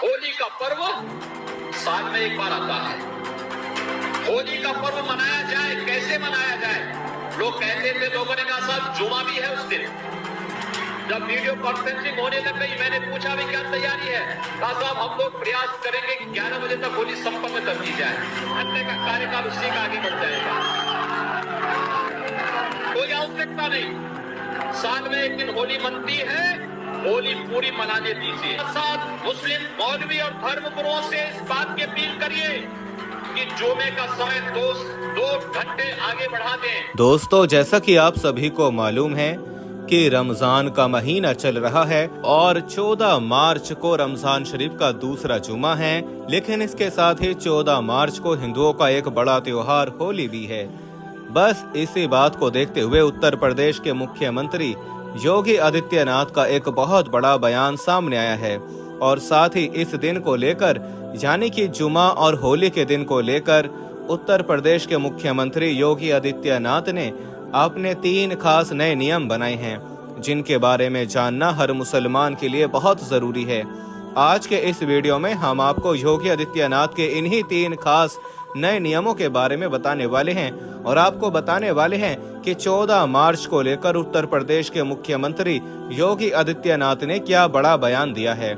होली का पर्व साल में एक बार आता है। होली का पर्व मनाया जाए, कैसे मनाया जाए? लोग कहते थे, लोगों ने कहा साहब जुमा भी है उस दिन। जब वीडियो कॉन्फ्रेंसिंग होने लग गई, मैंने पूछा भी क्या तैयारी है? कहा साहब हम लोग प्रयास करेंगे कि 11 बजे तक होली संपन्न कर दी जाए, अन्य का कार्यकाल उसी का आगे बढ़ जाएगा। कोई आवश्यकता नहीं, साल में एक दिन होली मनती है, होली पूरी मनाने दीजिए। साथ मुस्लिम मौलवी और धर्म गुरुओं से इस बात की अपील करिए कि जुमे का समय 2 घंटे आगे बढ़ा दें। दोस्तों, जैसा कि आप सभी को मालूम है कि रमजान का महीना चल रहा है और 14 मार्च को रमजान शरीफ का दूसरा जुमा है, लेकिन इसके साथ ही 14 मार्च को हिंदुओं का एक बड़ा त्योहार होली भी है। बस इसी बात को देखते हुए उत्तर प्रदेश के मुख्यमंत्री योगी आदित्यनाथ का एक बहुत बड़ा बयान सामने आया है और साथ ही इस दिन को लेकर, यानी कि जुमा और होली के दिन को लेकर, उत्तर प्रदेश के मुख्यमंत्री योगी आदित्यनाथ ने अपने 3 खास नए नियम बनाए हैं, जिनके बारे में जानना हर मुसलमान के लिए बहुत जरूरी है। आज के इस वीडियो में हम आपको योगी आदित्यनाथ के इन्हीं 3 खास नए नियमों के बारे में बताने वाले हैं और आपको बताने वाले हैं कि 14 मार्च को लेकर उत्तर प्रदेश के मुख्यमंत्री योगी आदित्यनाथ ने क्या बड़ा बयान दिया है।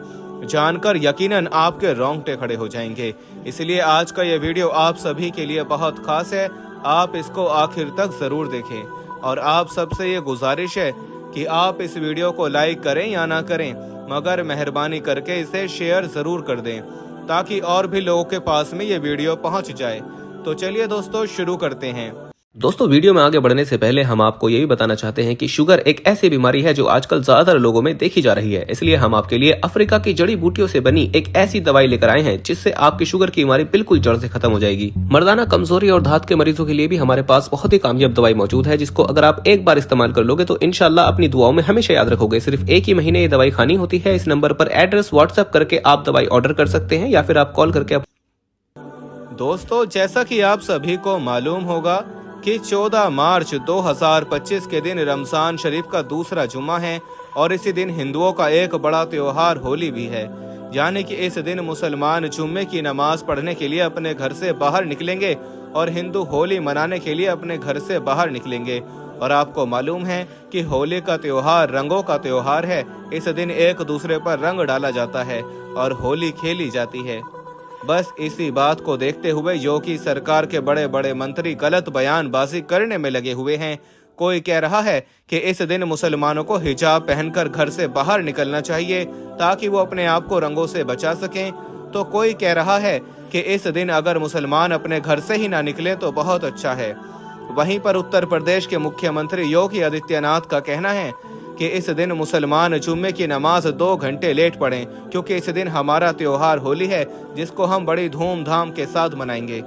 जानकर यकीनन आपके रोंगटे खड़े हो जाएंगे। इसलिए आज का ये वीडियो आप सभी के लिए बहुत खास है, आप इसको आखिर तक जरूर देखें और आप सबसे ये गुजारिश है कि आप इस वीडियो को लाइक करें या ना करें, मगर मेहरबानी करके इसे शेयर जरूर कर दें ताकि और भी लोगों के पास में ये वीडियो पहुंच जाए। तो चलिए दोस्तों, शुरू करते हैं। दोस्तों, वीडियो में आगे बढ़ने से पहले हम आपको यही बताना चाहते हैं कि शुगर एक ऐसी बीमारी है जो आजकल ज्यादातर लोगों में देखी जा रही है। इसलिए हम आपके लिए अफ्रीका की जड़ी बूटियों से बनी एक ऐसी दवाई लेकर आए हैं जिससे आपकी शुगर की बीमारी बिल्कुल जड़ से खत्म हो जाएगी। मर्दाना कमजोरी और धात के मरीजों के लिए भी हमारे पास बहुत ही कामयाब दवाई मौजूद है, जिसको अगर आप एक बार इस्तेमाल कर लोगे तो इंशाल्लाह अपनी दुआओं में हमेशा याद रखोगे। सिर्फ एक ही महीने ये दवाई खानी होती है। इस नंबर पर एड्रेस व्हाट्सएप करके आप दवाई ऑर्डर कर सकते हैं या फिर आप कॉल करके। दोस्तों, जैसा कि आप सभी को मालूम होगा कि 14 मार्च 2025 के दिन रमजान शरीफ का दूसरा जुमा है और इसी दिन हिंदुओं का एक बड़ा त्योहार होली भी है। यानी कि इस दिन मुसलमान जुम्मे की नमाज पढ़ने के लिए अपने घर से बाहर निकलेंगे और हिंदू होली मनाने के लिए अपने घर से बाहर निकलेंगे। और आपको मालूम है कि होली का त्योहार रंगों का त्योहार है। इस दिन एक दूसरे पर रंग डाला जाता है और होली खेली जाती है। बस इसी बात को देखते हुए योगी सरकार के बड़े बड़े मंत्री गलत बयानबाजी करने में लगे हुए हैं। कोई कह रहा है कि इस दिन मुसलमानों को हिजाब पहनकर घर से बाहर निकलना चाहिए ताकि वो अपने आप को रंगों से बचा सकें, तो कोई कह रहा है कि इस दिन अगर मुसलमान अपने घर से ही ना निकले तो बहुत अच्छा है। वहीं पर उत्तर प्रदेश के मुख्यमंत्री योगी आदित्यनाथ का कहना है कि इस दिन मुसलमान जुम्मे की नमाज 2 घंटे लेट पढ़ें, क्योंकि इस दिन हमारा त्योहार होली है जिसको हम बड़ी धूमधाम के साथ मनाएंगे।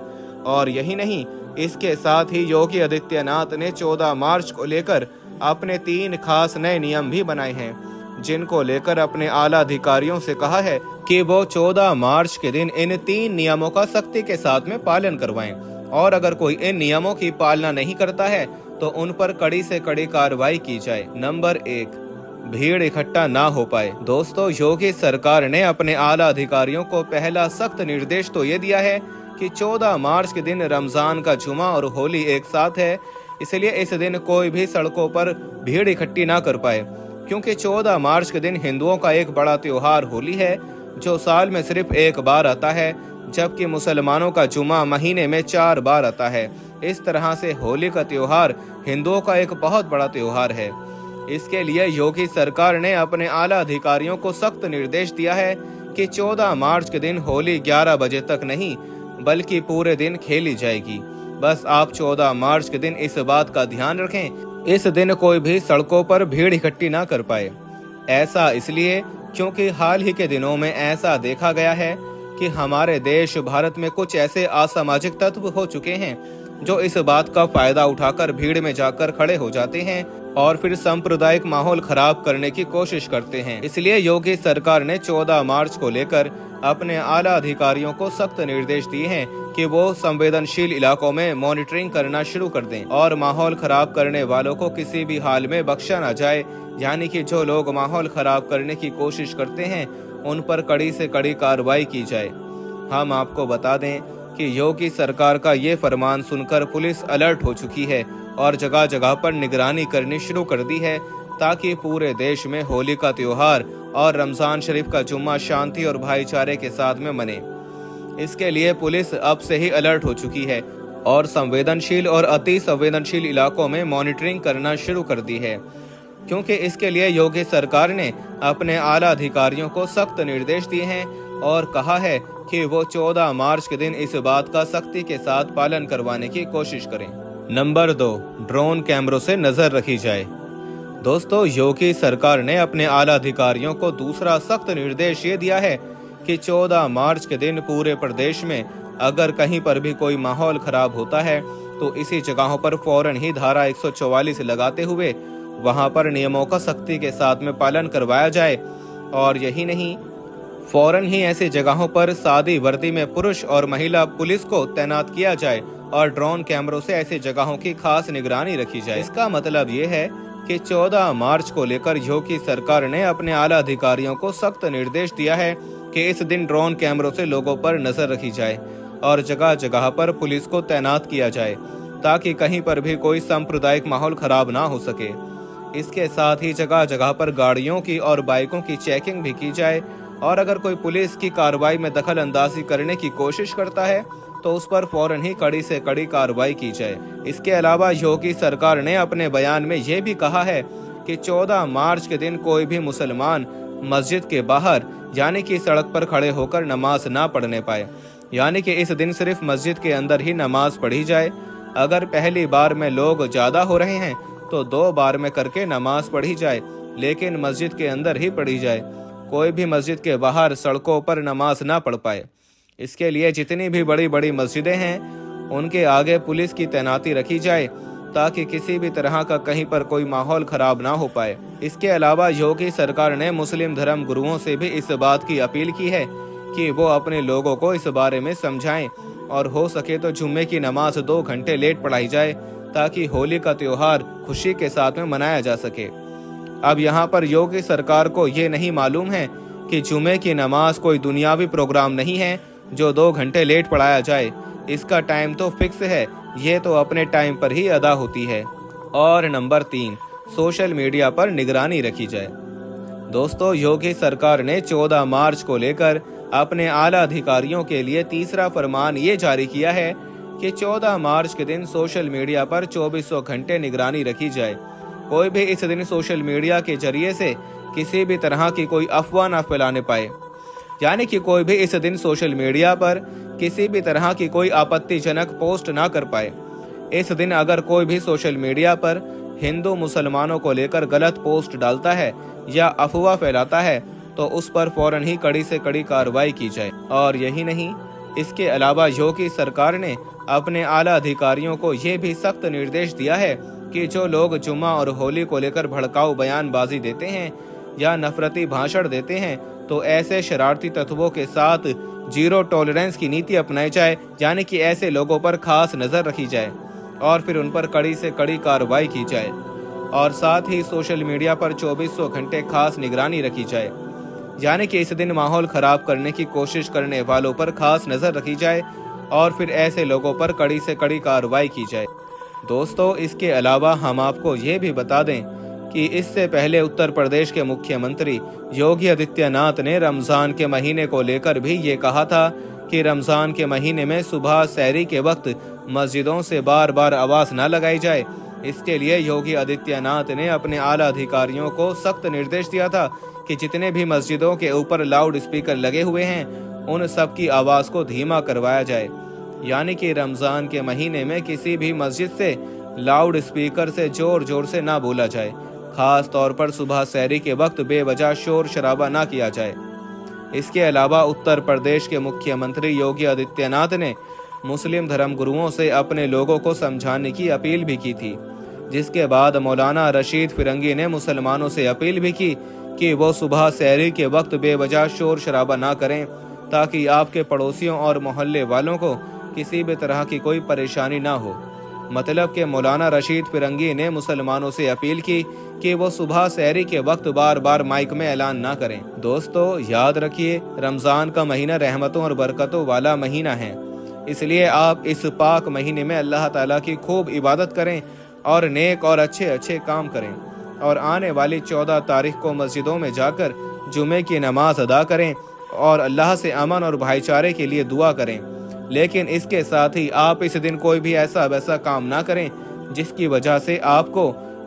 और यही नहीं, इसके साथ ही योगी आदित्यनाथ ने 14 मार्च को लेकर अपने 3 खास नए नियम भी बनाए हैं, जिनको लेकर अपने आला अधिकारियों से कहा है कि वो 14 मार्च के दिन इन 3 नियमों का सख्ती के साथ में पालन करवाएं और अगर कोई इन नियमों की पालना नहीं करता है तो उन पर कड़ी से कड़ी कार्रवाई की जाए। नंबर 1, भीड़ इकट्ठा ना हो पाए। दोस्तों, योगी सरकार ने अपने आला अधिकारियों को पहला सख्त निर्देश तो ये दिया है कि 14 मार्च के दिन रमजान का जुमा और होली एक साथ है, इसलिए इस दिन कोई भी सड़कों पर भीड़ इकट्ठी ना कर पाए, क्योंकि 14 मार्च के दिन हिंदुओं का एक बड़ा त्योहार होली है जो साल में सिर्फ एक बार आता है, जबकि मुसलमानों का जुमा महीने में 4 बार आता है। इस तरह से होली का त्योहार हिंदुओं का एक बहुत बड़ा त्योहार है। इसके लिए योगी सरकार ने अपने आला अधिकारियों को सख्त निर्देश दिया है कि 14 मार्च के दिन होली 11 बजे तक नहीं बल्कि पूरे दिन खेली जाएगी। बस आप 14 मार्च के दिन इस बात का ध्यान रखें, इस दिन कोई भी सड़कों पर भीड़ इकट्ठी ना कर पाए। ऐसा इसलिए क्योंकि हाल ही के दिनों में ऐसा देखा गया है कि हमारे देश भारत में कुछ ऐसे असामाजिक तत्व हो चुके हैं जो इस बात का फायदा उठाकर भीड़ में जाकर खड़े हो जाते हैं और फिर सांप्रदायिक माहौल खराब करने की कोशिश करते हैं। इसलिए योगी सरकार ने 14 मार्च को लेकर अपने आला अधिकारियों को सख्त निर्देश दिए हैं कि वो संवेदनशील इलाकों में मॉनिटरिंग करना शुरू कर दें और माहौल खराब करने वालों को किसी भी हाल में बख्शा न जाए। यानी कि जो लोग माहौल खराब करने की कोशिश करते हैं उन पर कड़ी से कड़ी कार्रवाई की जाए। हम आपको बता दें कि योगी सरकार का ये फरमान सुनकर पुलिस अलर्ट हो चुकी है और जगह जगह पर निगरानी करनी शुरू कर दी है, ताकि पूरे देश में होली का त्योहार और रमजान शरीफ का जुम्मा शांति और भाईचारे के साथ में मने। इसके लिए पुलिस अब से ही अलर्ट हो चुकी है और संवेदनशील और अति संवेदनशील इलाकों में मॉनिटरिंग करना शुरू कर दी है, क्योंकि इसके लिए योगी सरकार ने अपने आला अधिकारियों को सख्त निर्देश दिए हैं और कहा है कि वो 14 मार्च के दिन इस बात का सख्ती के साथ पालन करवाने की कोशिश करें। नंबर 2, ड्रोन कैमरों से नजर रखी जाए। दोस्तों, योगी सरकार ने अपने आला अधिकारियों को दूसरा सख्त निर्देश ये दिया है कि 14 मार्च के दिन पूरे प्रदेश में अगर कहीं पर भी कोई माहौल खराब होता है तो इसी जगहों पर फौरन ही धारा 144 लगाते हुए वहां पर नियमों का सख्ती के साथ में पालन करवाया जाए। और यही नहीं, फौरन ही ऐसी जगहों पर सादी वर्दी में पुरुष और महिला पुलिस को तैनात किया जाए और ड्रोन कैमरों से ऐसी जगहों की खास निगरानी रखी जाए। इसका मतलब ये है कि 14 मार्च को लेकर योगी सरकार ने अपने आला अधिकारियों को सख्त निर्देश दिया है कि इस दिन ड्रोन कैमरों से लोगों पर नजर रखी जाए और जगह जगह पर पुलिस को तैनात किया जाए, ताकि कहीं पर भी कोई सांप्रदायिक माहौल खराब ना हो सके। इसके साथ ही जगह जगह पर गाड़ियों की और बाइकों की चेकिंग भी की जाए और अगर कोई पुलिस की कार्रवाई में दखल अंदाजी करने की कोशिश करता है तो उस पर फौरन ही कड़ी से कड़ी कार्रवाई की जाए। इसके अलावा योगी सरकार ने अपने बयान में ये भी कहा है कि 14 मार्च के दिन कोई भी मुसलमान मस्जिद के बाहर यानी कि सड़क पर खड़े होकर नमाज ना पढ़ने पाए, यानी कि इस दिन सिर्फ मस्जिद के अंदर ही नमाज पढ़ी जाए। अगर पहली बार में लोग ज्यादा हो रहे हैं तो 2 बार में करके नमाज पढ़ी जाए, लेकिन मस्जिद के अंदर ही पढ़ी जाए। कोई भी मस्जिद के बाहर सड़कों पर नमाज ना पढ़ पाए। इसके लिए जितनी भी बड़ी बड़ी मस्जिदें हैं उनके आगे पुलिस की तैनाती रखी जाए, ताकि किसी भी तरह का कहीं पर कोई माहौल खराब ना हो पाए। इसके अलावा योगी सरकार ने मुस्लिम धर्म गुरुओं से भी इस बात की अपील की है कि वो अपने लोगों को इस बारे में समझाएं और हो सके तो जुम्मे की नमाज 2 घंटे लेट पढ़ाई जाए, ताकि होली का त्योहार खुशी के साथ में मनाया जा सके। अब यहाँ पर योगी सरकार को ये नहीं मालूम है कि जुम्मे की नमाज कोई दुनियावी प्रोग्राम नहीं है जो 2 घंटे लेट पढ़ाया जाए। इसका टाइम तो फिक्स है, ये तो अपने टाइम पर ही अदा होती है। और नंबर 3, सोशल मीडिया पर निगरानी रखी जाए। दोस्तों, योगी सरकार ने 14 मार्च को लेकर अपने आला अधिकारियों के लिए तीसरा फरमान ये जारी किया है कि 14 मार्च के दिन सोशल मीडिया पर 2400 घंटे निगरानी रखी जाए। कोई भी इस दिन सोशल मीडिया के जरिए से किसी भी तरह की कोई अफवाह न फैलाने पाए, यानी कि कोई भी इस दिन सोशल मीडिया पर किसी भी तरह की कोई आपत्तिजनक पोस्ट ना कर पाए। इस दिन अगर कोई भी सोशल मीडिया पर हिंदू मुसलमानों को लेकर गलत पोस्ट डालता है या अफवाह फैलाता है तो उस पर फौरन ही कड़ी से कड़ी कार्रवाई की जाए। और यही नहीं, इसके अलावा योगी सरकार ने अपने आला अधिकारियों को ये भी सख्त निर्देश दिया है कि जो लोग जुम्मा और होली को लेकर भड़काऊ बयानबाजी देते हैं या नफरती भाषण देते हैं तो ऐसे शरारती तत्वों के साथ 0 टॉलरेंस की नीति अपनाई जाए, यानी कि ऐसे लोगों पर खास नजर रखी जाए और फिर उन पर कड़ी से कड़ी कार्रवाई की जाए। और साथ ही सोशल मीडिया पर 2400 घंटे खास निगरानी रखी जाए, यानी कि इस दिन माहौल खराब करने की कोशिश करने वालों पर खास नजर रखी जाए और फिर ऐसे लोगों पर कड़ी से कड़ी कार्रवाई की जाए। दोस्तों, इसके अलावा हम आपको ये भी बता दें कि इससे पहले उत्तर प्रदेश के मुख्यमंत्री योगी आदित्यनाथ ने रमजान के महीने को लेकर भी ये कहा था कि रमजान के महीने में सुबह सहरी के वक्त मस्जिदों से बार बार आवाज न लगाई जाए। इसके लिए योगी आदित्यनाथ ने अपने आला अधिकारियों को सख्त निर्देश दिया था कि जितने भी मस्जिदों के ऊपर लाउड स्पीकर लगे हुए हैं उन सब की आवाज को धीमा करवाया जाए, यानी कि रमजान के महीने में किसी भी मस्जिद से लाउड स्पीकर से जोर जोर से ना बोला जाए। खास तौर पर सुबह सहरी के वक्त बेवजह शोर शराबा ना किया जाए। इसके अलावा उत्तर प्रदेश के मुख्यमंत्री योगी आदित्यनाथ ने मुस्लिम धर्म गुरुओं से अपने लोगों को समझाने की अपील भी की थी, जिसके बाद मौलाना रशीद फिरंगी ने मुसलमानों से अपील भी की कि वो सुबह सहरी के वक्त बेवजह शोर शराबा ना करें, ताकि आपके पड़ोसियों और मोहल्ले वालों को किसी भी तरह की कोई परेशानी ना हो। मतलब कि मौलाना रशीद फिरंगी ने मुसलमानों से अपील की कि वो सुबह सहरी के वक्त बार बार माइक में ऐलान ना करें। दोस्तों याद रखिए, रमजान का महीना रहमतों और बरकतों वाला महीना है, इसलिए आप इस पाक महीने में अल्लाह ताला की खूब इबादत करें और नेक और अच्छे अच्छे काम करें और आने वाली 14 तारीख को मस्जिदों में जाकर जुमे की नमाज अदा करें और अल्लाह से अमन और भाईचारे के लिए दुआ करें। लेकिन इसके साथ ही आप इस दिन कोई भी ऐसा वैसा काम ना करें जिसकी वजह से आपको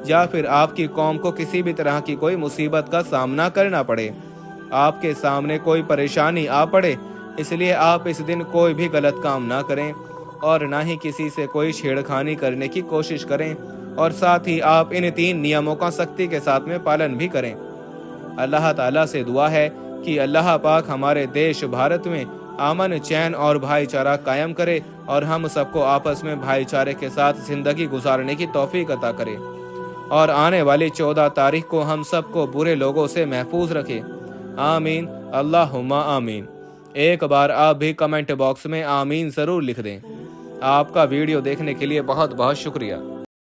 या फिर आपकी कौम को किसी भी तरह की कोई मुसीबत का सामना करना पड़े, आपके सामने कोई परेशानी आ पड़े। इसलिए आप इस दिन कोई भी गलत काम ना करें और ना ही किसी से कोई छेड़खानी करने की कोशिश करें और साथ ही आप इन 3 नियमों का सख्ती के साथ में पालन भी करें। अल्लाह ताला से दुआ है कि अल्लाह पाक हमारे देश भारत में अमन, चैन और भाईचारा कायम करे और हम सबको आपस में भाईचारे के साथ जिंदगी गुजारने की तौफीक अता करे और आने वाली 14 तारीख को हम सबको बुरे लोगों से महफूज रखे। आमीन, अल्लाहुम्मा आमीन। एक बार आप भी कमेंट बॉक्स में आमीन जरूर लिख दें। आपका वीडियो देखने के लिए बहुत बहुत शुक्रिया।